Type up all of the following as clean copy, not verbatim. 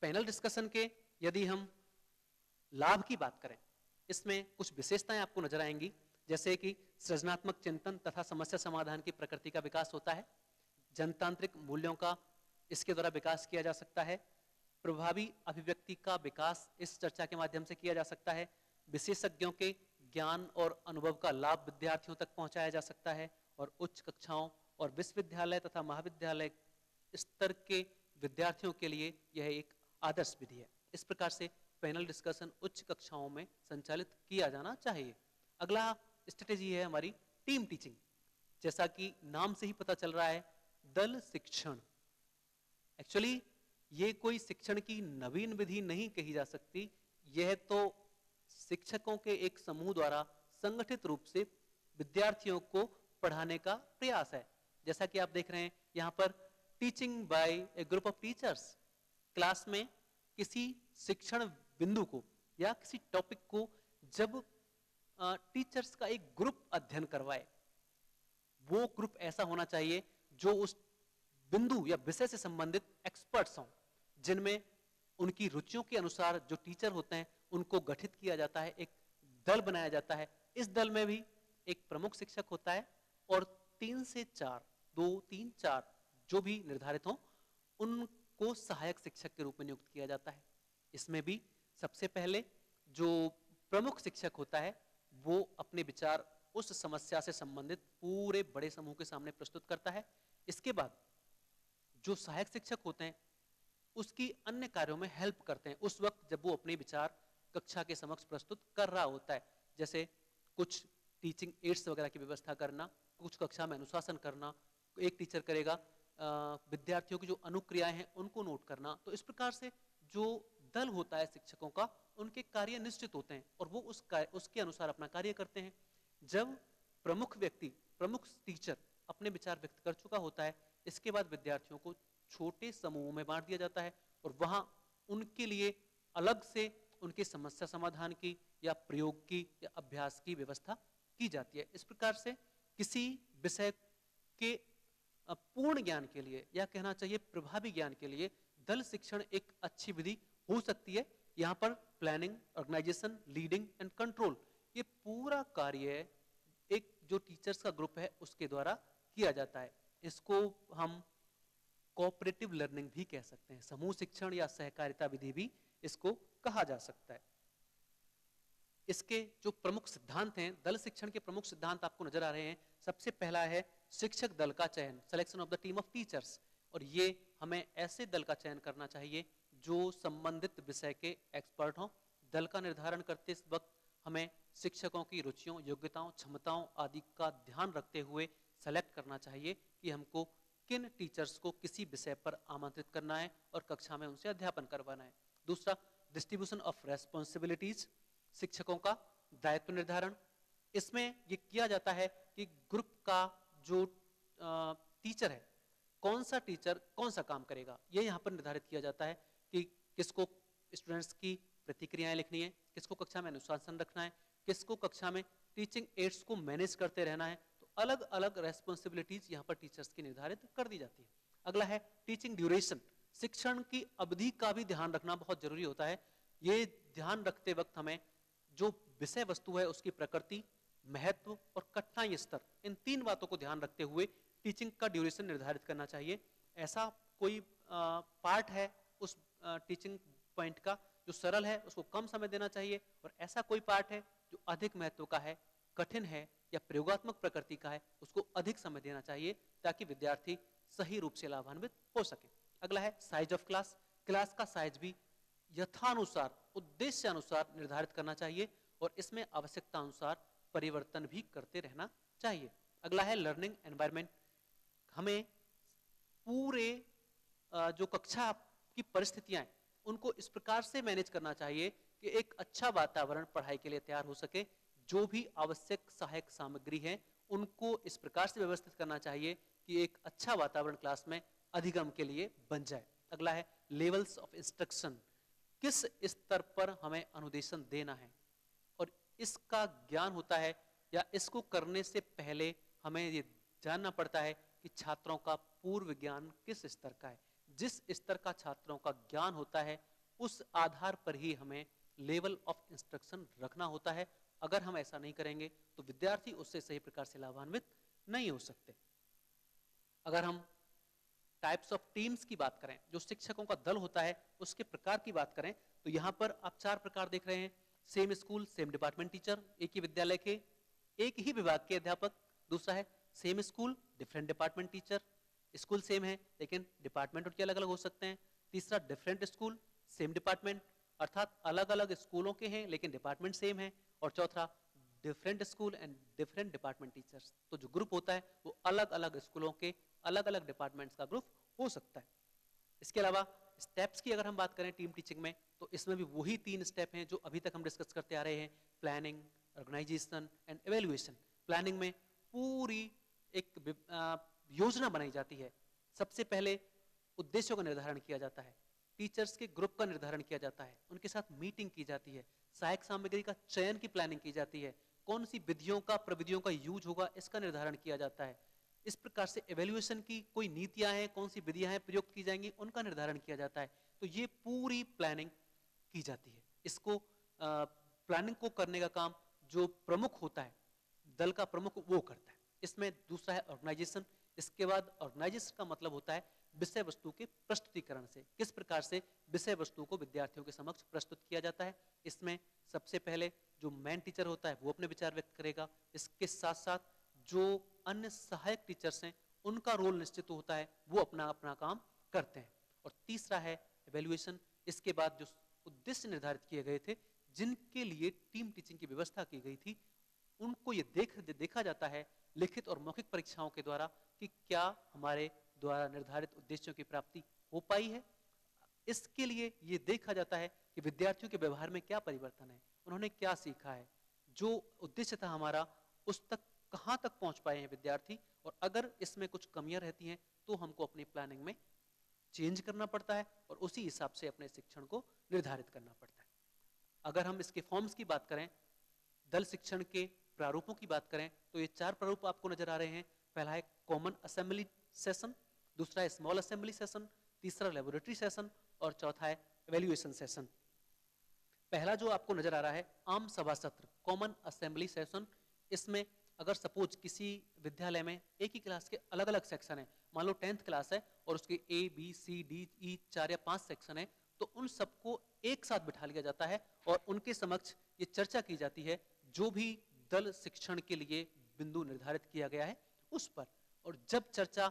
Panel discussion के यदि हम लाभ की बात करें, इसमें कुछ विशेषताएं आपको नजर आएंगी, जैसे कि सृजनात्मक चिंतन तथा समस्या समाधान की प्रकृति का विकास होता है, जनतांत्रिक मूल्यों का इसके द्वारा विकास किया जा सकता है, प्रभावी अभिव्यक्ति का विकास इस चर्चा के माध्यम से किया जा सकता है, विशेषज्ञों के ज्ञान और अनुभव का लाभ विद्यार्थियों तक पहुंचाया जा सकता है, और उच्च कक्षाओं और विश्वविद्यालय तथा महाविद्यालय स्तर के विद्यार्थियों के लिए यह एक आदर्श विधि है। इस प्रकार से पैनल डिस्कशन उच्च कक्षाओं में संचालित किया जाना चाहिए। अगला स्ट्रेटेजी है हमारी टीम टीचिंग। जैसा कि नाम से ही पता चल रहा है, दल शिक्षण। एक्चुअली ये कोई शिक्षण की नवीन विधि नहीं कही जा सकती, यह तो शिक्षकों के एक समूह द्वारा संगठित रूप से विद्यार्थियों को पढ़ाने का प्रयास है। जैसा कि आप देख रहे हैं यहां पर, teaching bye A group of teachers. Class में किसी शिक्षण बिंदु को या किसी टॉपिक को जब टीचर्स का एक ग्रुप अध्ययन करवाए, वो ग्रुप ऐसा होना चाहिए जो उस बिंदु या विषय से संबंधित एक्सपर्ट्स हों, जिनमें उनकी रुचियों के अनुसार जो टीचर होते हैं उनको गठित किया जाता है, एक दल बनाया जाता है। इस दल में भी एक प्रमुख शिक्षक होता है और 3 से 4, 2, 3, 4 जो भी निर्धारित हों उनको सहायक शिक्षक के रूप में नियुक्त किया जाता है। इसमें भी सबसे पहले जो प्रमुख शिक्षक होता है वो अपने विचार उस समस्या से संबंधित पूरे बड़े समूह के सामने प्रस्तुत करता है। इसके बाद जो सहायक शिक्षक होते हैं उसकी अन्य कार्यों में हेल्प करते हैं उस वक्त जब वो अपने विचार कक्षा के समक्ष प्रस्तुत कर रहा होता है, जैसे कुछ टीचिंग एड्स वगैरह की व्यवस्था करना, कुछ कक्षा में अनुशासन करना, एक टीचर करेगा विद्यार्थियों की जो अनुक्रियाएं हैं उनको नोट करना। तो इस प्रकार से जो दल होता है शिक्षकों का, उनके कार्य निश्चित होते हैं और वो उसके अनुसार अपना कार्य करते हैं। जब प्रमुख व्यक्ति, प्रमुख टीचर अपने विचार व्यक्त कर चुका होता है, इसके बाद विद्यार्थियों को छोटे समूहों में बांट दिया जाता है और वहां उनके लिए अलग से उनकी समस्या समाधान की या प्रयोग की या अभ्यास की व्यवस्था की जाती है। इस प्रकार से किसी विषय के पूर्ण ज्ञान के लिए या कहना चाहिए प्रभावी ज्ञान के लिए दल शिक्षण एक अच्छी विधि हो सकती है। यहां पर planning, organisation, leading and control, ये पूरा कार्य एक जो टीचर्स का ग्रुप है उसके द्वारा किया जाता है। इसको हम कोऑपरेटिव लर्निंग भी कह सकते हैं, समूह शिक्षण या सहकारिता विधि भी इसको कहा जा सकता है। इसके जो प्रमुख सिद्धांत हैं, दल शिक्षण के प्रमुख सिद्धांत आपको नजर आ रहे हैं। सबसे पहला है शिक्षक दल का चयन, selection of the team of teachers. और ये हमें ऐसे दल का चयन करना चाहिए जो संबंधित विषय के एक्सपर्ट हों। दल का निर्धारण करते वक्त हमें शिक्षकों की रुचियों, योग्यताओं, क्षमताओं आदि का ध्यान रखते हुए सेलेक्ट करना चाहिए कि हमको किन टीचर्स को किसी विषय पर आमंत्रित करना है और कक्षा में उनसे अध्यापन करवाना है। दूसरा, डिस्ट्रीब्यूशन ऑफ रेस्पॉन्सिबिलिटीज, शिक्षकों का दायित्व निर्धारण। इसमें यह किया जाता है कि ग्रुप का जो टीचर है, कौन सा टीचर कौन सा काम करेगा, यह यहां पर निर्धारित किया जाता है कि किसको स्टूडेंट्स की प्रतिक्रियाएं लिखनी है, किसको कक्षा में अनुशासन रखना है, किसको कक्षा में टीचिंग एड्स को मैनेज करते रहना है। तो अलग अलग रेस्पॉन्सिबिलिटीज यहां पर टीचर्स की निर्धारित कर दी जाती है। अगला है टीचिंग ड्यूरेशन, शिक्षण की अवधि का भी ध्यान रखना बहुत जरूरी होता है। ये ध्यान रखते वक्त हमें जो विषय वस्तु है उसकी प्रकृति, महत्व और कठिनाई स्तर, इन 3 बातों को ध्यान रखते हुए टीचिंग का ड्यूरेशन निर्धारित करना चाहिए। ऐसा कोई पार्ट है उस टीचिंग पॉइंट का जो सरल है उसको कम समय देना चाहिए, और ऐसा कोई पार्ट है जो अधिक महत्व का है, कठिन है या प्रयोगात्मक प्रकृति का है, उसको अधिक समय देना चाहिए ताकि विद्यार्थी सही रूप से लाभान्वित हो सके। अगला है साइज ऑफ क्लास, क्लास का साइज भी यथानुसार, उद्देश्य अनुसार निर्धारित करना चाहिए और इसमें आवश्यकता अनुसार परिवर्तन भी करते रहना चाहिए। अगला है लर्निंग एनवायरनमेंट, हमें पूरे जो कक्षा की परिस्थितियां हैं उनको इस प्रकार से मैनेज करना चाहिए कि एक अच्छा वातावरण पढ़ाई के लिए तैयार हो सके। जो भी आवश्यक सहायक सामग्री है उनको इस प्रकार से व्यवस्थित करना चाहिए कि एक अच्छा वातावरण क्लास में अधिगम के लिए बन जाए। अगला है लेवल्स ऑफ इंस्ट्रक्शन, किस स्तर पर हमें अनुदेशन देना है और इसका ज्ञान होता है, या इसको करने से पहले हमें ये जानना पड़ता है कि छात्रों का पूर्व ज्ञान किस स्तर का है। जिस स्तर का छात्रों का ज्ञान होता है उस आधार पर ही हमें लेवल ऑफ इंस्ट्रक्शन रखना होता है। अगर हम ऐसा नहीं करेंगे तो विद्यार्थी उससे सही प्रकार से लाभान्वित नहीं हो सकते। अगर हम टाइप्स ऑफ टीम्स की बात करें, जो शिक्षकों का दल होता है उसके प्रकार की बात करें, तो यहां पर आप 4 प्रकार देख रहे हैं। Same school same department teacher, एक ही विद्यालय के एक ही विभाग के अध्यापक। दूसरा है same school different department teacher, school same है लेकिन डिपार्टमेंट उनके अलग अलग हो सकते हैं। तीसरा डिफरेंट स्कूल सेम डिपार्टमेंट, अर्थात अलग अलग स्कूलों के हैं लेकिन डिपार्टमेंट सेम है। और चौथा different school and different department teachers, तो जो ग्रुप होता है वो अलग अलग स्कूलों के अलग अलग डिपार्टमेंट्स का ग्रुप हो सकता है। इसके अलावा स्टेप्स की अगर हम बात करें टीम टीचिंग में, तो इसमें भी वही 3 स्टेप हैं जो अभी तक हम डिस्कस करते आ रहे हैं, planning, organisation and evaluation. Planning में पूरी एक योजना बनाई जाती है। सबसे पहले उद्देश्यों का निर्धारण किया जाता है, टीचर्स के ग्रुप का निर्धारण किया जाता है, उनके साथ मीटिंग की जाती है, सहायक सामग्री का चयन की प्लानिंग की जाती है, कौन सी विधियों का प्रविधियों का यूज होगा इसका निर्धारण किया जाता है। इस प्रकार से इवैल्यूएशन की कोई नीतियां हैं, कौन सी विधियां हैं प्रयुक्त की जाएंगी उनका निर्धारण किया जाता है। तो ये पूरी प्लानिंग की जाती है। इसको प्लानिंग को करने का काम जो प्रमुख होता है, दल का प्रमुख, वो करता है। इसमें दूसरा है ऑर्गेनाइजेशन। इसके बाद ऑर्गेनाइजेशन का मतलब होता है विषय वस्तु के प्रस्तुतिकरण से, किस प्रकार से विषय वस्तु को विद्यार्थियों के समक्ष प्रस्तुत किया जाता है। इसमें सबसे पहले जो मेन टीचर होता है वो अपने विचार व्यक्त करेगा, इसके साथ साथ जो अन्य सहायक टीचर्स हैं उनका रोल निश्चित होता है, वो अपना अपना काम करते हैं। और तीसरा है इवैल्यूएशन। इसके बाद जो उद्देश्य निर्धारित किए गए थे, जिनके लिए टीम टीचिंग की व्यवस्था की गई थी, उनको ये देखा जाता है लिखित और मौखिक परीक्षाओं के द्वारा कि क्या हमारे द्वारा निर्धारित उद्देश्यों की प्राप्ति हो पाई है। इसके लिए ये देखा जाता है कि विद्यार्थियों के व्यवहार में क्या परिवर्तन है, उन्होंने क्या सीखा है, जो उद्देश्य था हमारा उस तक कहां तक पहुंच पाए हैं विद्यार्थी। और अगर इसमें कुछ कमियां रहती हैं तो हमको अपनी प्लानिंग में चेंज करना पड़ता है और उसी हिसाब से अपने शिक्षण को निर्धारित करना पड़ता है। अगर हम इसके फॉर्म्स की बात करें, दल शिक्षण के प्रारूपों की बात करें, तो ये 4 प्रारूप आपको नजर आ रहे हैं। पहला है कॉमन असेंबली सेशन, दूसरा है स्मॉल असेंबली सेशन, तीसरा लेबोरेटरी सेशन और चौथा है इवैल्यूएशन सेशन। पहला जो आपको नजर आ रहा है आम सभा सत्र, कॉमन असेंबली सेशन, इसमें अगर सपोज किसी विद्यालय में एक ही क्लास के अलग अलग सेक्शन है, मान लो 10th क्लास है और उसके A B C D E 4 या 5 सेक्शन है, तो उन सबको एक साथ बिठा लिया जाता है और उनके समक्ष ये चर्चा की जाती है जो भी दल शिक्षण के लिए बिंदु निर्धारित किया गया है उस पर। और जब चर्चा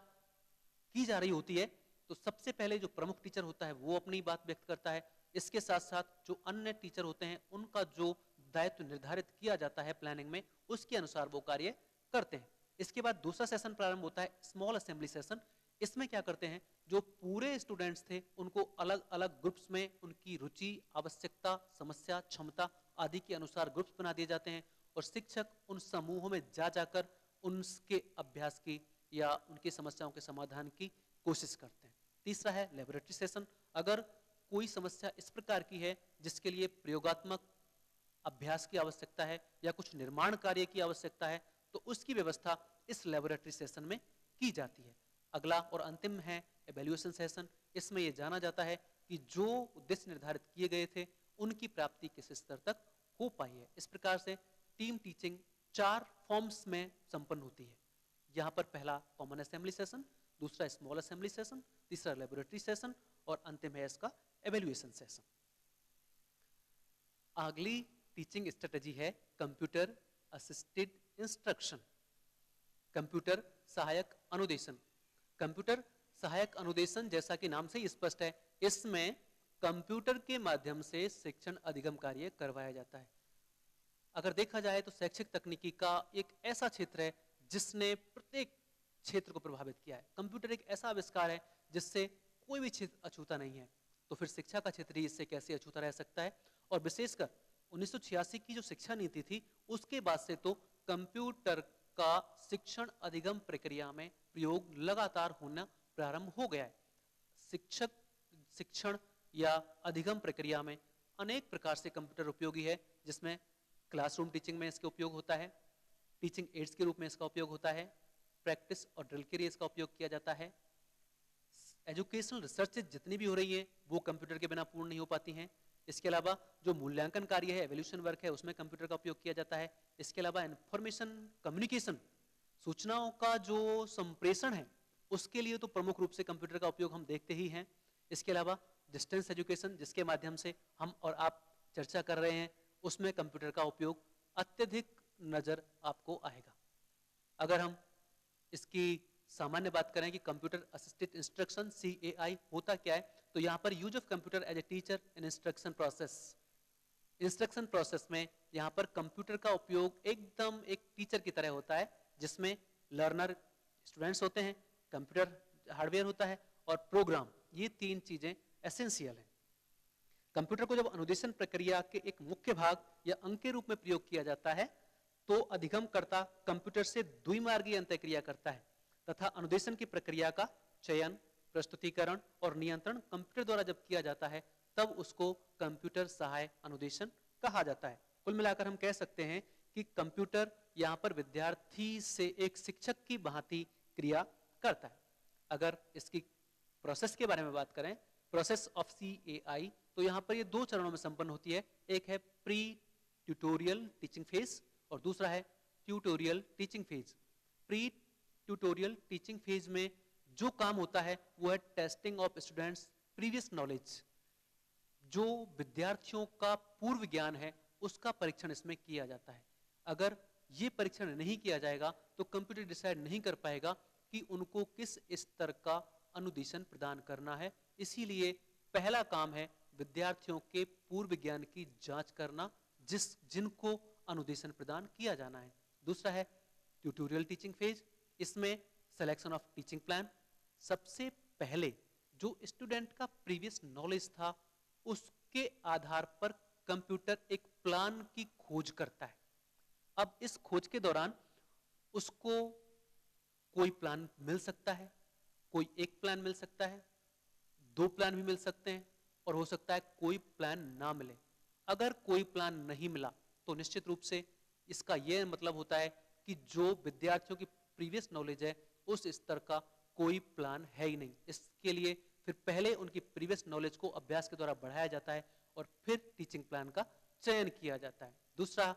की जा रही होती है तो सबसे पहले जो प्रमुख टीचर होता है वो अपनी बात व्यक्त करता है, इसके साथ साथ जो अन्य टीचर होते हैं उनका जो दायित्व निर्धारित किया जाता है प्लानिंग में, उसके अनुसार वो कार्य करते हैं। इसके बाद दूसरा सेशन प्रारंभ होता है स्मॉल असेंबली सेशन। इसमें क्या करते हैं, जो पूरे स्टूडेंट्स थे उनको अलग अलग ग्रुप्स में उनकी रुचि, आवश्यकता, समस्या, क्षमता आदि के अनुसार ग्रुप्स बना दिए जाते हैं और शिक्षक उन समूहों में जा जाकर उनके अभ्यास की या उनकी समस्याओं के समाधान की कोशिश करते हैं। तीसरा है लेबोरेटरी सेशन। अगर कोई समस्या इस प्रकार की है जिसके लिए प्रयोगात्मक अभ्यास की आवश्यकता है या कुछ निर्माण कार्य की आवश्यकता है, तो उसकी व्यवस्था इस लेबोरेटरी सेशन में की जाती है। अगला और अंतिम है इवैल्यूएशन सेशन। इसमें यह जाना जाता है कि जो उद्देश्य निर्धारित किए गए थे उनकी प्राप्ति किस स्तर तक हो पाई है। इस प्रकार से टीम टीचिंग 4 फॉर्म्स में संपन्न होती है। यहां पर पहला कॉमन असेंबली सेशन, दूसरा स्मॉल असेंबली सेशन, तीसरा लेबोरेटरी सेशन और अंतिम है इसका इवैल्यूएशन सेशन। अगली टीचिंग स्ट्रेटजी है कंप्यूटर असिस्टेड इंस्ट्रक्शन, कंप्यूटर सहायक अनुदेशन। कंप्यूटर सहायक अनुदेशन जैसा कि नाम से ही स्पष्ट है, इसमें कंप्यूटर के माध्यम से शिक्षण अधिगम कार्य करवाया जाता है। अगर देखा जाए तो शैक्षिक तकनीकी का एक ऐसा क्षेत्र है जिसने प्रत्येक क्षेत्र को प्रभावित किया है। कंप्यूटर एक ऐसा आविष्कार है जिससे कोई भी क्षेत्र अछूता नहीं है, तो फिर शिक्षा का क्षेत्र ही इससे कैसे अछूता रह सकता है। और विशेषकर 1986 की जो शिक्षा नीति थी उसके बाद से तो कंप्यूटर का शिक्षण अधिगम प्रक्रिया में प्रयोग लगातार होना प्रारंभ हो गया है। शिक्षक शिक्षण या अधिगम प्रक्रिया में अनेक प्रकार से कंप्यूटर उपयोगी है, जिसमें क्लासरूम टीचिंग में इसका उपयोग होता है, टीचिंग एड्स के रूप में इसका उपयोग होता है, प्रैक्टिस और ड्रिल के लिए इसका उपयोग किया जाता है, एजुकेशनल रिसर्च जितनी भी हो रही है वो कंप्यूटर के बिना पूर्ण नहीं हो पाती हैं। इसके अलावा जो मूल्यांकन कार्य है, एवोल्यूशन वर्क है, उसमें कंप्यूटर का उपयोग किया जाता है। इसके अलावा इंफॉर्मेशन कम्युनिकेशन, सूचनाओं का जो संप्रेषण है उसके लिए तो प्रमुख रूप से कंप्यूटर का उपयोग हम देखते ही हैं। इसके अलावा डिस्टेंस एजुकेशन जिसके माध्यम से हम और आप चर्चा कर रहे हैं, उसमें कंप्यूटर का उपयोग अत्यधिक नजर आपको आएगा। अगर हम इसकी सामान्य बात करें कि कंप्यूटर असिस्टेड इंस्ट्रक्शन CAI होता क्या है, तो यहाँ पर use of computer as a teacher in instruction process. Instruction process में यहाँ पर कंप्यूटर का उपयोग एकदम एक टीचर की तरह होता है, जिसमें लर्नर स्टूडेंट्स होते हैं, कंप्यूटर हार्डवेयर होता है और प्रोग्राम, ये तीन चीजें एसेंशियल हैं। कंप्यूटर को जब अनुदेशन प्रक्रिया के एक मुख्य भाग या अंग के रूप में प्रयोग किया जाता है तो अधिगमकर्ता कंप्यूटर से द्विमार्गीय अंतःक्रिया करता है तथा अनुदेशन की प्रक्रिया का चयन, प्रस्तुतिकरण और नियंत्रण कंप्यूटर द्वारा जब किया जाता है तब उसको कंप्यूटर सहाय अनुदेशन कहा जाता है। कुल मिलाकर हम कह सकते हैं कि कंप्यूटर यहाँ पर विद्यार्थी से एक शिक्षक की भांति क्रिया करता है। अगर इसकी प्रोसेस के बारे में बात करें, प्रोसेस ऑफ CAI, तो यहाँ पर ये दो चरणों में संपन्न होती है। एक है प्री ट्यूटोरियल टीचिंग फेज और दूसरा है tutorial teaching phase. Pre tutorial teaching phase में जो काम होता है वो है testing of students previous knowledge. जो विद्यार्थियों का पूर्व ज्ञान है उसका परीक्षण इसमें किया जाता है। अगर ये परीक्षण नहीं किया जाएगा तो कंप्यूटर डिसाइड नहीं कर पाएगा कि उनको किस स्तर का अनुदेशन प्रदान करना है। इसीलिए पहला काम है विद्यार्थियों के पूर्व ज्ञान की जांच करना, जिनको अनुदेशन प्रदान किया जाना है। दूसरा है ट्यूटोरियल टीचिंग फेज। इसमें सिलेक्शन ऑफ टीचिंग प्लान। सबसे पहले जो स्टूडेंट का प्रीवियस नॉलेज था उसके आधार पर कंप्यूटर एक प्लान की खोज करता है। अब इस खोज के दौरान उसको कोई प्लान मिल सकता है, कोई एक प्लान मिल सकता है, दो प्लान भी मिल सकते हैं और हो सकता है कोई प्लान ना मिले। अगर कोई प्लान नहीं मिला तो निश्चित रूप से इसका यह मतलब होता है कि जो विद्यार्थियों की प्रीवियस नॉलेज है उस स्तर का कोई प्लान है ही नहीं। इसके लिए फिर पहले उनकी प्रीवियस नॉलेज को अभ्यास के द्वारा बढ़ाया जाता है और फिर टीचिंग प्लान का चयन किया जाता है। दूसरा,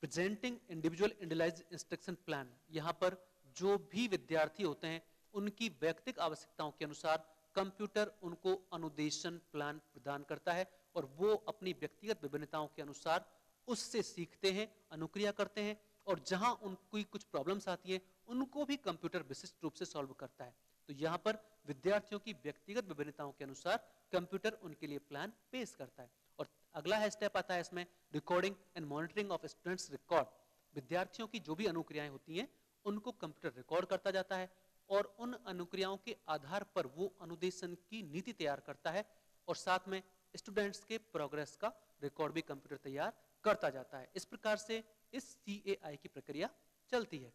presenting individual individualised instruction plan. यहाँ पर जो भी विद्यार्थी होते हैं उनकी व्यक्तिगत आवश्यकताओं के अनुसार कंप्यूटर उनको अनुदेशन प्लान प्रदान करता है और वो अपनी व्यक्तिगत विभिन्नताओं के अनुसार उससे सीखते हैं, अनुक्रिया करते हैं और जहां उनकी कुछ प्रॉब्लम्स आती है उनको भी कंप्यूटर विशिष्ट रूप से सॉल्व करता है। तो यहाँ पर विद्यार्थियों की व्यक्तिगत विभिन्नताओं के अनुसार कंप्यूटर उनके लिए प्लान पेश करता है। और अगला है स्टेप आता है इसमें recording and monitoring of students record. विद्यार्थियों की जो भी अनुक्रियाएं होती हैं उनको कंप्यूटर रिकॉर्ड करता जाता है और उन अनुक्रियाओं के आधार पर वो अनुदेशन की नीति तैयार करता है और साथ में स्टूडेंट्स के प्रोग्रेस का रिकॉर्ड भी कंप्यूटर तैयार करता जाता है। इस प्रकार से इस CAI की प्रक्रिया चलती है।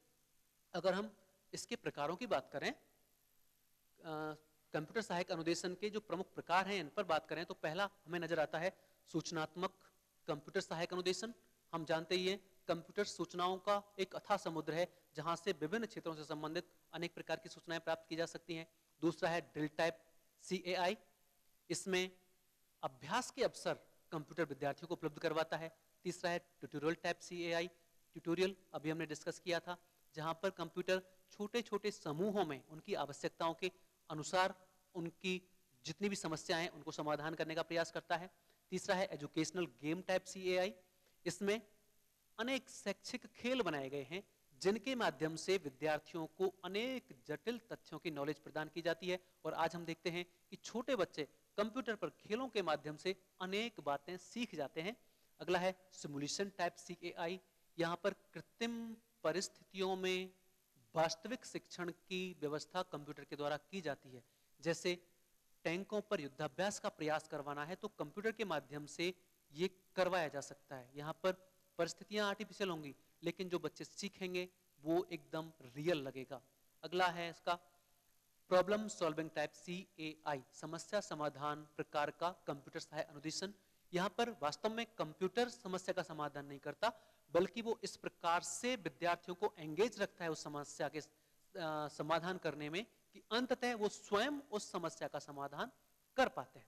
अगर हम इसके प्रकारों की बात करें, कंप्यूटर सहायक अनुदेशन के जो प्रमुख प्रकार हैं इन पर बात करें तो पहला हमें नजर आता है सूचनात्मक कंप्यूटर सहायक अनुदेशन। हम जानते ही हैं कंप्यूटर सूचनाओं का एक अथाह समुद्र है जहां से विभिन्न क्षेत्रों से संबंधित अनेक प्रकार की सूचनाएं प्राप्त की जा सकती हैं। दूसरा है ड्रिल टाइप CAI। इसमें अभ्यास के अवसर कंप्यूटर विद्यार्थियों को उपलब्ध करवाता है। तीसरा है ट्यूटोरियल टाइप CAI। ट्यूटोरियल अभी हमने डिस्कस किया था, जहां पर कंप्यूटर छोटे छोटे समूहों में उनकी आवश्यकताओं के अनुसार उनकी जितनी भी समस्याएं हैं उनको समाधान करने का प्रयास करता है। तीसरा है एजुकेशनल गेम टाइप CAI। इसमें अनेक शैक्षिक खेल बनाए गए हैं जिनके माध्यम से विद्यार्थियों को अनेक जटिल तथ्यों की नॉलेज प्रदान की जाती है और आज हम देखते हैं कि छोटे बच्चे कंप्यूटर पर खेलों के माध्यम से अनेक बातें सीख जाते हैं। अगला है सिमुलेशन टाइप CAI। यहाँ पर कृत्रिम परिस्थितियों में वास्तविक शिक्षण की व्यवस्था कंप्यूटर के द्वारा की जाती है। जैसे टैंकों पर युद्धाभ्यास का प्रयास करवाना है तो कंप्यूटर के माध्यम से ये करवाया जा सकता है। यहाँ पर परिस्थितियां आर्टिफिशियल होंगी लेकिन जो बच्चे सीखेंगे वो एकदम रियल लगेगा। अगला है इसका प्रॉब्लम सॉल्विंग टाइप CAI। समस्या समाधान प्रकार का कंप्यूटर सहायक अनुदेशन। यहाँ पर वास्तव में कंप्यूटर समस्या का समाधान नहीं करता बल्कि वो इस प्रकार से विद्यार्थियों को एंगेज रखता है उस समस्या के समाधान करने में कि अंततः वो स्वयं उस समस्या का समाधान कर पाते हैं।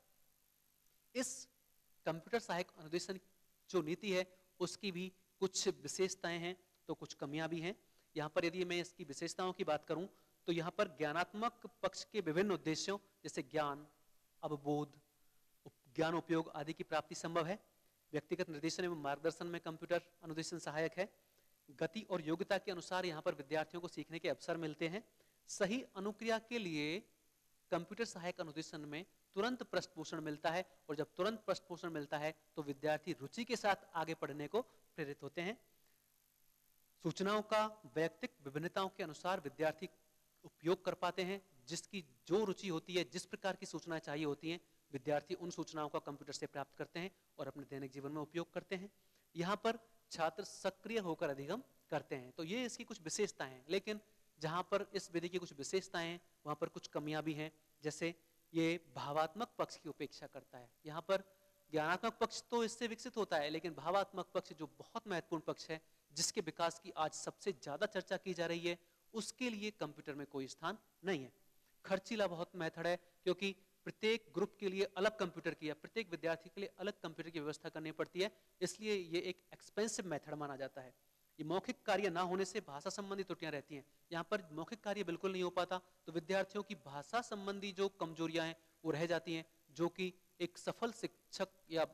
इस कंप्यूटर सहायक अनुदेशन जो नीति है उसकी भी कुछ विशेषताएं हैं तो कुछ कमियां भी हैं। यहाँ पर यदि मैं इसकी विशेषताओं की बात करूं तो यहाँ पर ज्ञानात्मक पक्ष के विभिन्न उद्देश्यों जैसे ज्ञान, अवबोध, ज्ञान उपयोग आदि की प्राप्ति संभव है। व्यक्तिगत निर्देशन एवं मार्गदर्शन में कंप्यूटर अनुदेशन सहायक है। गति और योग्यता के अनुसार यहाँ पर विद्यार्थियों को सीखने के अवसर मिलते हैं। सही अनुक्रिया के लिए कंप्यूटर सहायक अनुदेशन में तुरंत पृष्ठपोषण मिलता है और जब तुरंत पृष्ठपोषण मिलता है तो विद्यार्थी रुचि के साथ आगे पढ़ने को प्रेरित होते हैं। सूचनाओं का वैयक्तिक विभिन्नताओं के अनुसार विद्यार्थी उपयोग कर पाते हैं। जिसकी जो रुचि होती है, जिस प्रकार की सूचनाएं चाहिए होती हैं, विद्यार्थी उन सूचनाओं का कंप्यूटर से प्राप्त करते हैं और अपने दैनिक जीवन में उपयोग करते हैं। यहाँ पर छात्र सक्रिय होकर अधिगम करते हैं। तो ये इसकी कुछ विशेषताएं हैं, लेकिन जहाँ पर इस विधि की कुछ विशेषताएं हैं वहाँ पर कुछ कमियां भी हैं। जैसे ये भावात्मक पक्ष की उपेक्षा करता है। यहाँ पर ज्ञानात्मक पक्ष तो इससे विकसित होता है, लेकिन भावात्मक पक्ष जो बहुत महत्वपूर्ण पक्ष है, जिसके विकास की आज सबसे ज्यादा चर्चा की जा रही है, उसके लिए कंप्यूटर में कोई स्थान नहीं है। खर्चीला बहुत मेथड है, क्योंकि प्रत्येक ग्रुप के लिए अलग कंप्यूटर की, प्रत्येक विद्यार्थी के लिए अलग कंप्यूटर की व्यवस्था करनी पड़ती है, इसलिए ये एक एक्सपेंसिव मेथड माना जाता है। ये मौखिक कार्य ना होने से भाषा संबंधी त्रुटियां रहती हैं। यहाँ पर मौखिक कार्य बिल्कुल नहीं हो पाता, तो विद्यार्थियों की भाषा संबंधी जो कमजोरियां हैं वो रह जाती हैं, जो कि एक सफल शिक्षक या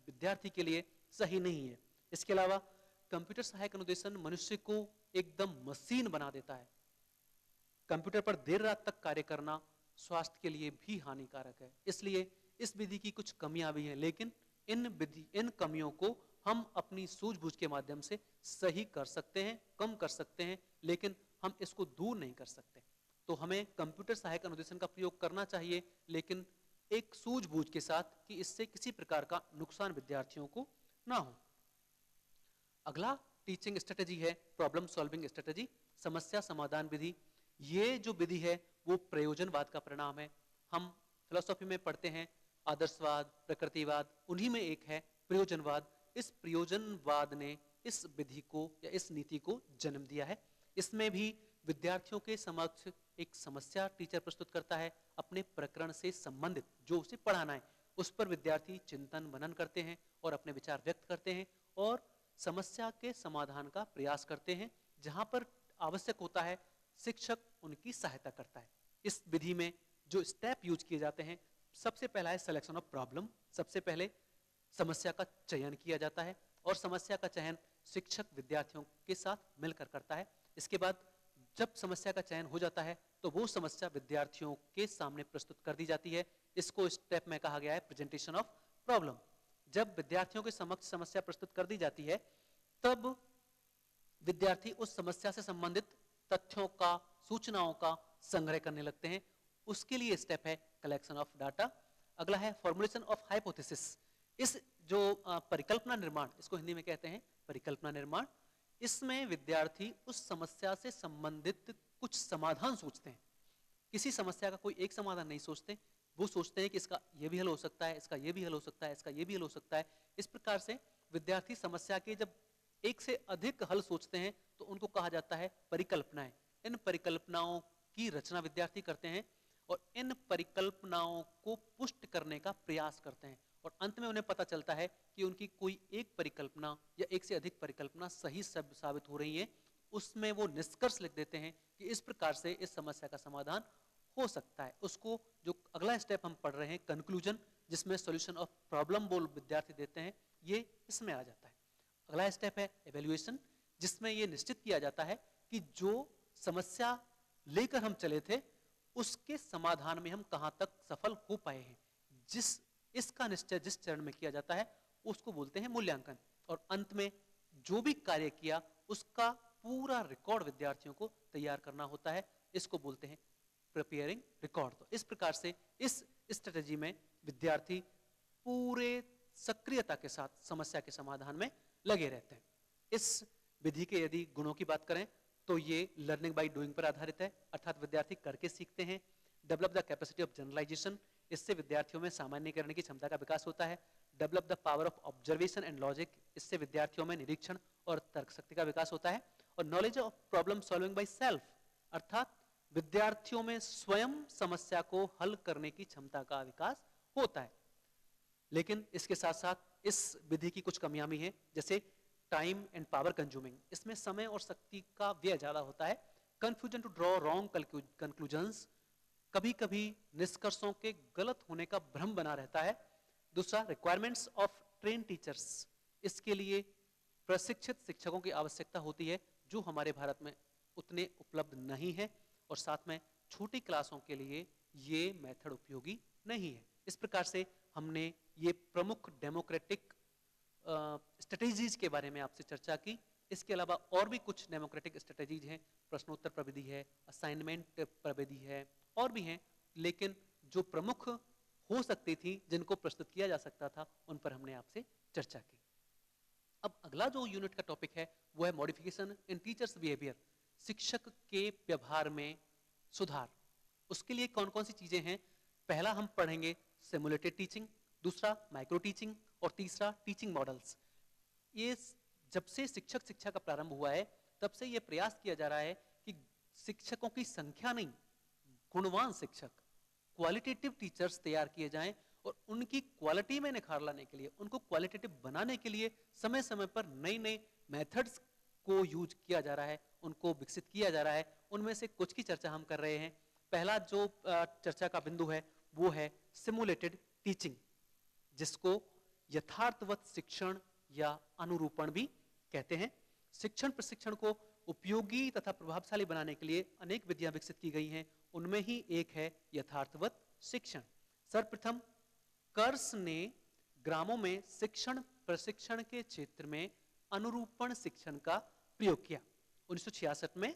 विद्यार्थी के लिए सही नहीं है। इसके अलावा कंप्यूटर सहायक अनुदेशन मनुष्य को एकदम मशीन बना देता है। कंप्यूटर पर देर रात तक कार्य करना स्वास्थ्य के लिए भी हानिकारक है। इसलिए इस विधि की कुछ कमियां भी हैं, लेकिन इन कमियों को हम अपनी सूझबूझ के माध्यम से सही कर सकते हैं, कम कर सकते हैं, लेकिन हम इसको दूर नहीं कर सकते। तो हमें कंप्यूटर सहायक अनुदेशन का प्रयोग करना चाहिए, लेकिन एक सूझबूझ के साथ कि इससे किसी प्रकार का नुकसान विद्यार्थियों को ना हो। अगला टीचिंग स्ट्रेटेजी है प्रॉब्लम सॉल्विंग स्ट्रेटेजी, समस्या समाधान विधि। ये जो विधि है वो प्रयोजनवाद का परिणाम है। हम फिलोसॉफी में पढ़ते हैं आदर्शवाद, प्रकृतिवाद, उन्हीं में एक है प्रयोजनवाद। इस प्रयोजनवाद ने इस विधि को या इस नीति को जन्म दिया है। इसमें भी विद्यार्थियों के समक्ष एक समस्या टीचर प्रस्तुत करता है, अपने प्रकरण से संबंधित जो उसे पढ़ाना है उस पर विद्यार्थी चिंतन मनन करते हैं और अपने विचार व्यक्त करते हैं और समस्या के समाधान का प्रयास करते हैं। जहां पर आवश्यक होता है शिक्षक उनकी सहायता करता है। इस विधि में जो स्टेप यूज किए जाते हैं, सबसे पहला है सिलेक्शन ऑफ प्रॉब्लम। सबसे पहले समस्या का चयन किया जाता है और समस्या का चयन शिक्षक विद्यार्थियों के साथ मिलकर करता है। इसके बाद जब समस्या का चयन हो जाता है तो वो समस्या विद्यार्थियों के सामने प्रस्तुत कर दी जाती है। इसको स्टेप में कहा गया है प्रेजेंटेशन ऑफ प्रॉब्लम। जब विद्यार्थियों के समक्ष समस्या प्रस्तुत कर दी जाती है तब विद्यार्थी उस समस्या से संबंधित तथ्यों का, सूचनाओं का संग्रह करने लगते हैं। उसके लिए स्टेप है कलेक्शन ऑफ डाटा। अगला है फॉर्मुलेशन ऑफ हाइपोथेसिस। इस जो परिकल्पना निर्माण, इसको हिंदी में कहते हैं परिकल्पना निर्माण, इसमें विद्यार्थी उस समस्या से संबंधित कुछ समाधान सोचते हैं। किसी समस्या का कोई एक समाधान नहीं सोचते, वो सोचते हैं कि इसका ये भी हल हो सकता है, इसका ये भी हल हो सकता है, इसका ये भी हल हो सकता है। इस प्रकार से विद्यार्थी समस्या के जब एक से अधिक हल सोचते हैं तो उनको कहा जाता है परिकल्पनाएं। इन परिकल्पनाओं की रचना विद्यार्थी करते हैं और इन परिकल्पनाओं को पुष्ट करने का प्रयास करते हैं और अंत में उन्हें पता चलता है कि उनकी कोई एक परिकल्पना या एक से अधिक परिकल्पना सही साबित हो रही है। उसमें वो निष्कर्ष लिख देते हैं कि इस प्रकार से इस समस्या का समाधान हो सकता है। उसको जो अगला स्टेप हम पढ़ रहे हैं कंक्लूजन, जिसमें सॉल्यूशन ऑफ प्रॉब्लम बोल विद्यार्थी देते हैं, ये इसमें आ जाता है। अगला स्टेप है इवैल्यूएशन, जिसमें ये निश्चित किया जाता है कि जो समस्या लेकर हम चले थे उसके समाधान में हम कहां तक सफल हो पाए हैं। इसका निश्चय जिस चरण में किया जाता है उसको बोलते हैं मूल्यांकन। और अंत में जो भी कार्य किया उसका पूरा रिकॉर्ड विद्यार्थियों को तैयार करना होता है। इसको बोलते हैं प्रिपेयरिंग रिकॉर्ड। तो इस प्रकार से इस स्ट्रेटेजी में विद्यार्थी पूरे सक्रियता के साथ समस्या के समाधान में लगे रहते हैं। इस विधि के यदि गुणों की बात करें तो ये लर्निंग बाय डूइंग पर आधारित है, अर्थात विद्यार्थी करके सीखते हैं। Develop the capacity of generalisation, इससे विद्यार्थियों में सामान्यीकरण की क्षमता का विकास होता है। Develop the power of observation and logic, इससे विद्यार्थियों में निरीक्षण और तर्क शक्ति का विकास होता है। और knowledge of problem solving by self, अर्थात विद्यार्थियों में स्वयं समस्या को हल करने की क्षमता का विकास होता है। लेकिन इसके साथ साथ इस विधि की कुछ कमियां भी हैं, जैसे टाइम एंड पावर कंज्यूमिंग, इसमें समय और शक्ति का व्यय ज्यादा होता है। Confusion to draw wrong conclusions, कभी कभी निष्कर्षों के गलत होने का भ्रम बना रहता है। दूसरा, रिक्वायरमेंट्स ऑफ ट्रेन टीचर्स, इसके लिए प्रशिक्षित शिक्षकों की आवश्यकता होती है जो हमारे भारत में उतने उपलब्ध नहीं है, और साथ में छोटी क्लासों के लिए ये मेथड उपयोगी नहीं है। इस प्रकार से हमने ये प्रमुख डेमोक्रेटिक स्ट्रेटेजीज के बारे में आपसे चर्चा की। इसके अलावा और भी कुछ डेमोक्रेटिक स्ट्रेटेजीज हैं, प्रश्नोत्तर प्रविधि है, असाइनमेंट प्रविधि है, और भी हैं, लेकिन जो प्रमुख हो सकती थी जिनको प्रस्तुत किया जा सकता था उन पर हमने आपसे चर्चा की। अब अगला जो यूनिट का टॉपिक है वो है मॉडिफिकेशन इन टीचर्स बिहेवियर, शिक्षक के व्यवहार में सुधार। उसके लिए कौन कौन सी चीजें हैं? पहला हम पढ़ेंगे सिमुलेटेड टीचिंग, दूसरा माइक्रो टीचिंग, और तीसरा टीचिंग मॉडल्स। ये जब से शिक्षक शिक्षा का प्रारंभ हुआ है तब से ये प्रयास किया जा रहा है कि शिक्षकों की संख्या नहीं, गुणवान शिक्षक, क्वालिटेटिव टीचर्स तैयार किए जाएं, और उनकी क्वालिटी में निखार लाने के लिए, उनको क्वालिटेटिव बनाने के लिए समय समय पर नई नई मेथड्स को यूज किया जा रहा है, उनको विकसित किया जा रहा है। उनमें से कुछ की चर्चा हम कर रहे हैं। पहला जो चर्चा का बिंदु है वो है सिमुलेटेड टीचिंग, जिसको यथार्थवत शिक्षण या अनुरूपण भी कहते हैं। शिक्षण प्रशिक्षण को उपयोगी तथा प्रभावशाली बनाने के लिए अनेक विधियां विकसित की गई हैं, उनमें ही एक है यथार्थवत शिक्षण। सर्वप्रथम कर्स ने ग्रामों में शिक्षण प्रशिक्षण के क्षेत्र में अनुरूपण शिक्षण का प्रयोग किया। 1966 में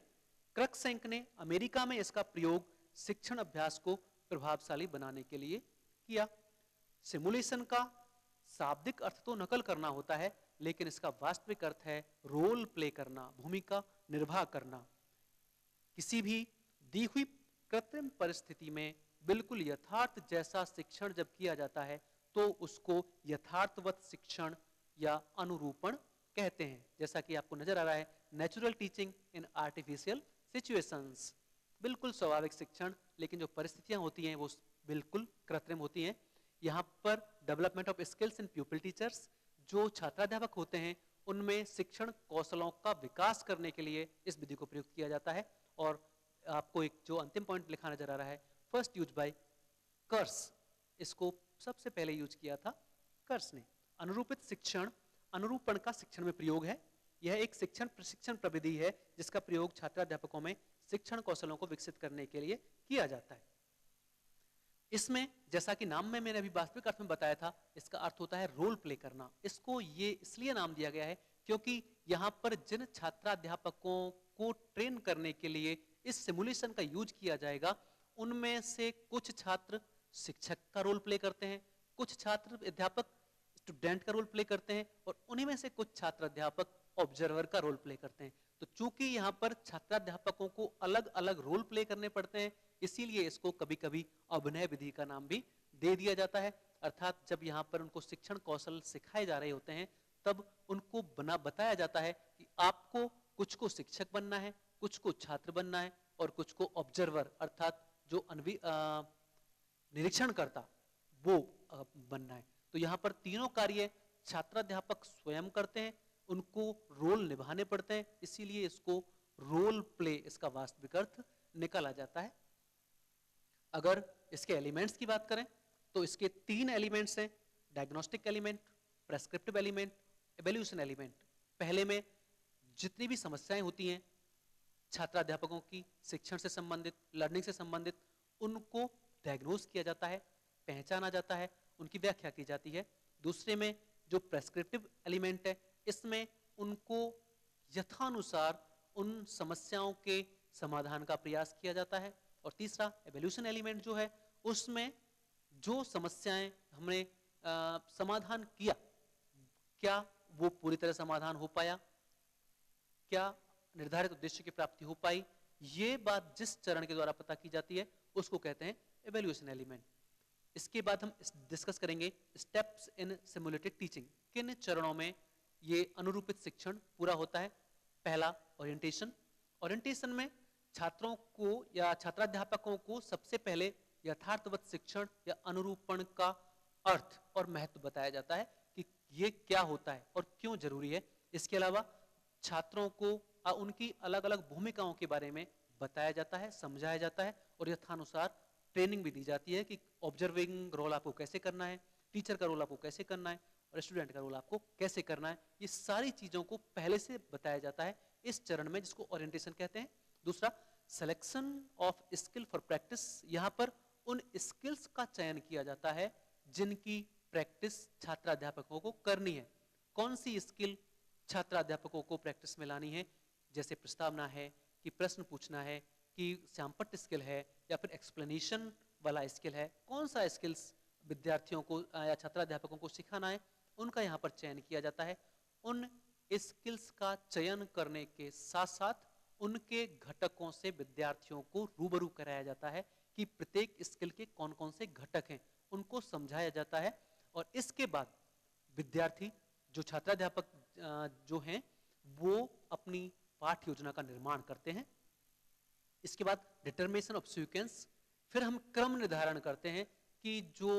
क्रक्सेंक ने अमेरिका में इसका प्रयोग शिक्षण अभ्यास को प्रभावशाली बनाने के लिए किया। सिमुलेशन का शाब्दिक अर्थ तो नकल करना होता है, लेकिन इसका वास्तविक अर्थ है रोल प्ले करना, भूमिका निर्वाह करना। किसी भी दी हुई कृत्रिम परिस्थिति में बिल्कुल यथार्थ जैसा शिक्षण जब किया जाता है तो उसको यथार्थवत शिक्षण या अनुरूपण कहते हैं। जैसा कि आपको नजर आ रहा है, natural teaching in artificial situations, बिल्कुल स्वाभाविक शिक्षण, लेकिन जो परिस्थितियां होती हैं वो बिल्कुल कृत्रिम होती हैं। यहाँ पर development of skills in प्यूपिल teachers, जो छात्राध्यापक होते हैं उनमें शिक्षण कौशलों का विकास करने के लिए इस विधि को प्रयुक्त किया जाता है। और आपको एक जो अंतिम पॉइंट लिखा नजर आ रहा है, फर्स्ट यूज बाय कर्स, इसको सबसे पहले यूज किया था कर्स ने। अनुरूपित शिक्षण अनुरूपण का शिक्षण में प्रयोग है। यह एक शिक्षण प्रशिक्षण प्रविधि है जिसका प्रयोग छात्राध्यापकों में शिक्षण कौशलों को विकसित करने के लिए किया जाता है। इसमें जैसा कि नाम में मैंने अभी वास्तविक अर्थ में बताया था, इसका अर्थ होता है रोल प्ले करना। इसको ये इसलिए नाम दिया गया है क्योंकि यहाँ पर जिन छात्राध्यापकों को ट्रेन करने के लिए इस सिमुलेशन का यूज किया जाएगा, उनमें से कुछ छात्र शिक्षक का रोल प्ले करते हैं, कुछ छात्र अध्यापक स्टूडेंट का रोल प्ले करते हैं, और उन्हीं में से कुछ छात्र अध्यापक ऑब्जर्वर का रोल प्ले करते हैं। तो चूंकि यहाँ पर छात्राध्यापकों को अलग अलग रोल प्ले करने पड़ते हैं, इसीलिए इसको कभी कभी अभिनय विधि का नाम भी दे दिया जाता है। अर्थात जब यहाँ पर उनको शिक्षण कौशल सिखाए जा रहे होते हैं तब उनको बताया जाता है कि आपको कुछ को शिक्षक बनना है, कुछ को छात्र बनना है, और कुछ को ऑब्जर्वर अर्थात जो निरीक्षण करता वो बनना है। तो यहाँ पर तीनों कार्य छात्राध्यापक स्वयं करते हैं, उनको रोल निभाने पड़ते हैं, इसीलिए इसको रोल प्ले, इसका वास्तविक अर्थ निकाला जाता है। अगर इसके एलिमेंट्स की बात करें तो इसके 3 एलिमेंट्स हैं, diagnostic element, prescriptive element, evaluation element. पहले में जितनी भी समस्याएं होती हैं छात्राध्यापकों की शिक्षण से संबंधित, लर्निंग से संबंधित, उनको डायग्नोस किया जाता है, पहचाना जाता है, उनकी व्याख्या की जाती है। दूसरे में जो प्रेस्क्रिप्टिव एलिमेंट है, इसमें उनको यथानुसार उन समस्याओं के समाधान का प्रयास किया जाता है। और तीसरा इवैल्यूएशन एलिमेंट जो है, उसमें जो समस्याएं हमने समाधान किया, क्या वो पूरी तरह समाधान हो पाया, क्या निर्धारित उद्देश्य की प्राप्ति हो पाई, ये बात जिस चरण के द्वारा पता की जाती है उसको कहते हैं इवैल्यूएशन एलिमेंट। इसके बाद हम डिस्कस करेंगे स्टेप्स इन सिमुलेटेड टीचिंग, किन चरणों में ये अनुरूपित शिक्षण पूरा होता है। पहला ओरिएंटेशन। ओरिएंटेशन में छात्रों को या छात्राध्यापकों को सबसे पहले यथार्थवत शिक्षण या अनुरूपण का अर्थ और महत्व बताया जाता है कि ये क्या होता है और क्यों जरूरी है। इसके अलावा छात्रों को उनकी अलग अलग भूमिकाओं के बारे में बताया जाता है, समझाया जाता है और यथानुसार ट्रेनिंग भी दी जाती है कि ऑब्जर्विंग रोल आपको कैसे करना है, टीचर का रोल आपको कैसे करना है और स्टूडेंट का रोल आपको कैसे करना है। ये सारी चीजों को पहले से बताया जाता है इस चरण में, जिसको ओरिएंटेशन कहते हैं। दूसरा, selection of skill for practice. यहाँ पर उन स्किल्स का चयन किया जाता है जिनकी प्रैक्टिस छात्राध्यापकों को करनी है। कौन सी स्किल छात्राध्यापकों को प्रैक्टिस में लानी है, जैसे प्रस्तावना है कि प्रश्न पूछना है कि श्यामपट्ट स्किल है या फिर एक्सप्लेनेशन वाला स्किल है। कौन सा स्किल्स विद्यार्थियों को या छात्राध्यापकों को सिखाना है, उनका यहाँ पर चयन किया जाता है। उन स्किल्स का चयन करने के साथ साथ उनके घटकों से विद्यार्थियों को रूबरू कराया जाता है कि प्रत्येक स्किल के कौन कौन से घटक हैं, उनको समझाया जाता है। और इसके बाद विद्यार्थी, जो छात्राध्यापक जो हैं, वो अपनी पाठ योजना का निर्माण करते हैं। इसके बाद डिटर्मिनेशन ऑफ सीक्वेंस, फिर हम क्रम निर्धारण करते हैं कि जो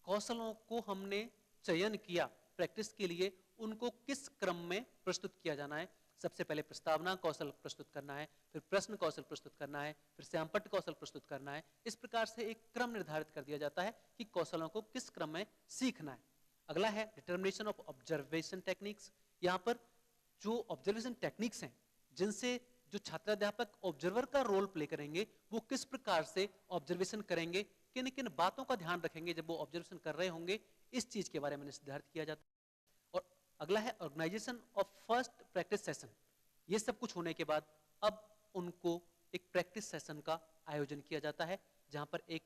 कौशलों को हमने चयन किया प्रैक्टिस के लिए, उनको किस क्रम में प्रस्तुत किया जाना है। सबसे पहले प्रस्तावना कौशल प्रस्तुत करना है, फिर प्रश्न कौशल प्रस्तुत करना है, फिर श्यामपट्ट कौशल प्रस्तुत करना है। इस प्रकार से एक क्रम निर्धारित कर दिया जाता है कि कौशलों को किस क्रम में सीखना है। अगला है डिटर्मिनेशन ऑफ ऑब्जर्वेशन टेक्निक्स। यहाँ पर जो ऑब्जर्वेशन टेक्निक्स हैं, जिनसे जो छात्राध्यापक ऑब्जर्वर का रोल प्ले करेंगे, वो किस प्रकार से ऑब्जर्वेशन करेंगे, किन किन बातों का ध्यान रखेंगे जब वो ऑब्जर्वेशन कर रहे होंगे, इस चीज के बारे में निर्धारित किया जाता है। और अगला है organisation of first practice session. ये सब कुछ होने के बाद अब उनको एक प्रैक्टिस सेशन का आयोजन किया जाता है, जहां पर एक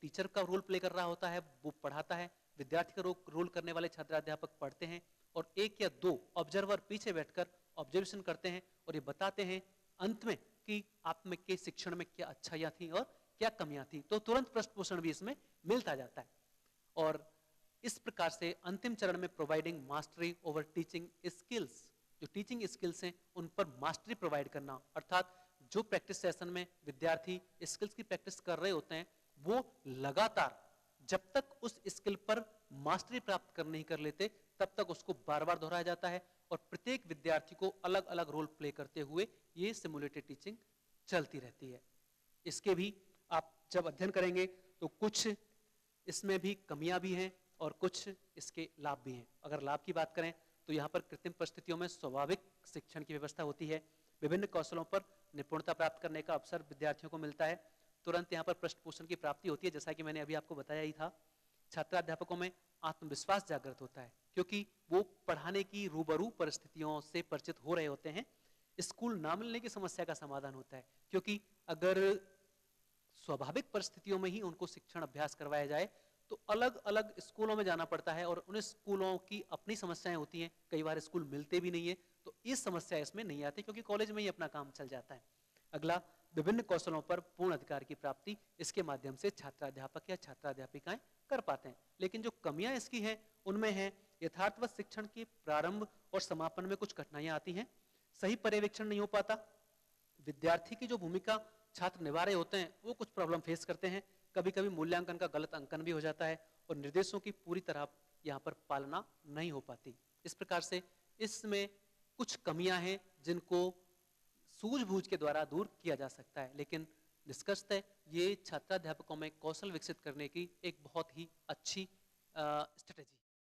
टीचर का रोल प्ले कर रहा होता है, वो पढ़ाता है, विद्यार्थी का रोल करने वाले छात्राध्यापक पढ़ते हैं और एक या दो ऑब्जर्वर पीछे बैठकर ऑब्जर्वेशन करते हैं और ये बताते हैं अंत में कि आप में के शिक्षण में क्या अच्छाइयां थी और क्या कमियां थी। तो तुरंत पृष्ठपोषण भी इसमें मिलता जाता है। और इस प्रकार से अंतिम चरण में providing mastery over teaching skills, जो टीचिंग स्किल्स हैं उन पर मास्टरी प्रोवाइड करना, अर्थात जो प्रैक्टिस सेशन में विद्यार्थी स्किल्स की प्रैक्टिस कर रहे होते हैं, वो लगातार जब तक उस स्किल पर मास्टरी प्राप्त कर नहीं कर लेते, तब तक उसको बार बार दोहराया जाता है और प्रत्येक विद्यार्थी को अलग अलग रोल प्ले करते हुए ये सिमुलेटेड टीचिंग चलती रहती है। इसके भी आप जब अध्ययन करेंगे तो कुछ इसमें भी कमियां भी हैं और कुछ इसके लाभ भी हैं। अगर लाभ की बात करें तो यहाँ पर कृत्रिम परिस्थितियों में स्वाभाविक शिक्षण की व्यवस्था होती है। विभिन्न कौशलों पर निपुणता प्राप्त करने का अवसर विद्यार्थियों को मिलता है। तुरंत यहाँ पर पृष्ठपोषण की प्राप्ति होती है, जैसा कि मैंने अभी आपको बताया ही था। छात्राध्यापकों में आत्मविश्वास जागृत होता है क्योंकि वो पढ़ाने की रूबरू परिस्थितियों से परिचित हो रहे होते हैं। स्कूल ना मिलने की समस्या का समाधान होता है, क्योंकि अगर स्वाभाविक परिस्थितियों में ही उनको शिक्षण अभ्यास करवाया जाए तो अलग अलग स्कूलों में जाना पड़ता है और उन स्कूलों की अपनी समस्याएं होती हैं। कई बार स्कूल मिलते भी नहीं है, तो ये समस्या इसमें नहीं आती क्योंकि कॉलेज में ही अपना काम चल जाता है। अगला, विभिन्न कौशलों पर पूर्ण अधिकार की प्राप्ति इसके माध्यम से छात्राध्यापक या छात्राध्यापिकाएं कर पाते हैं। लेकिन जो कमियां इसकी हैं उनमें है यथार्थवत शिक्षण के प्रारंभ और समापन में कुछ कठिनाइयां आती हैं। सही पर्यवेक्षण नहीं हो पाता। विद्यार्थी की जो भूमिका छात्र निभा रहे होते हैं वो कुछ प्रॉब्लम फेस करते हैं। कभी कभी मूल्यांकन का गलत अंकन भी हो जाता है और निर्देशों की पूरी तरह यहाँ पर पालना नहीं हो पाती। इस प्रकार से इसमें कुछ कमियां हैं जिनको सूझबूझ के द्वारा दूर किया जा सकता है, लेकिन निष्कर्षतः ये छात्राध्यापकों में कौशल विकसित करने की एक बहुत ही अच्छी स्ट्रेटेजी